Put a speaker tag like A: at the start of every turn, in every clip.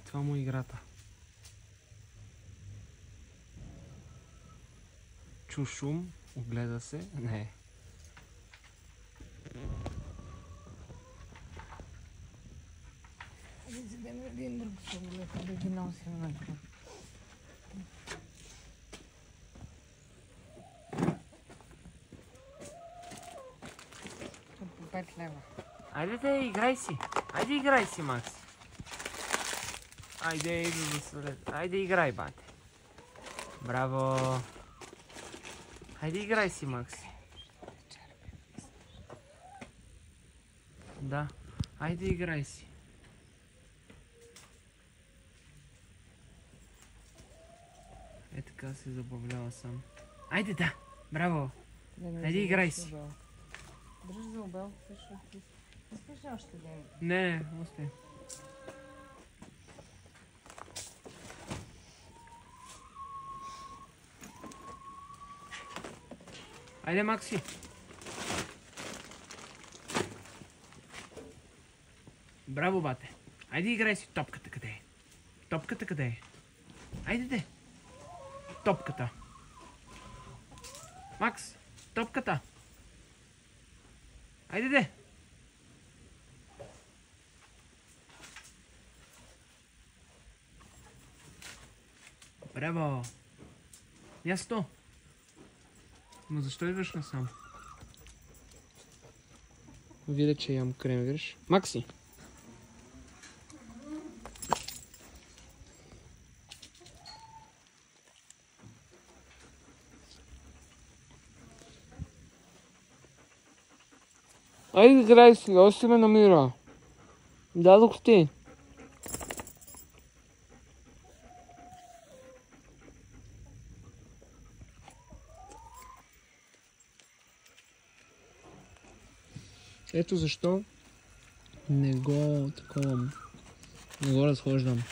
A: това му е играта. Чу шум, огледа се. Не.
B: Вземем един друг самолет, да ги носим навън. По 5 лева.
A: Айде да играй си. Айде играй си, Макс. Айде, иди да свалят. Айде играй, бате. Браво. Айде играй си, Макс. Да. Айде играй си. Е така се забавлява сам. Айде да. Браво. Айде играй си.
B: Дръж за обел. Искаш ли още да има?
A: Не, още. Айде, Макси. Браво, бате. Айде играй си. Топката къде е? Топката къде е? Айде де. Топката. Макс, топката. Айде де. Браво. Ясно. Но защо идваш насам? Видя, че ям крем, виж. Макси. Айде играй си, още ме намира. Дадох ти. Ето защо не го разхождам.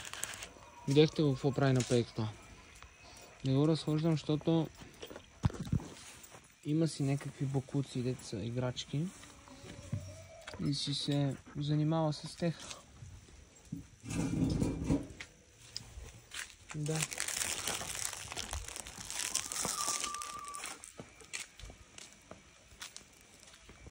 A: Видяхте го какво прави на пейката. Не го разхождам, защото има си някакви бокуци, деца играчки и си се занимава с тях. Да.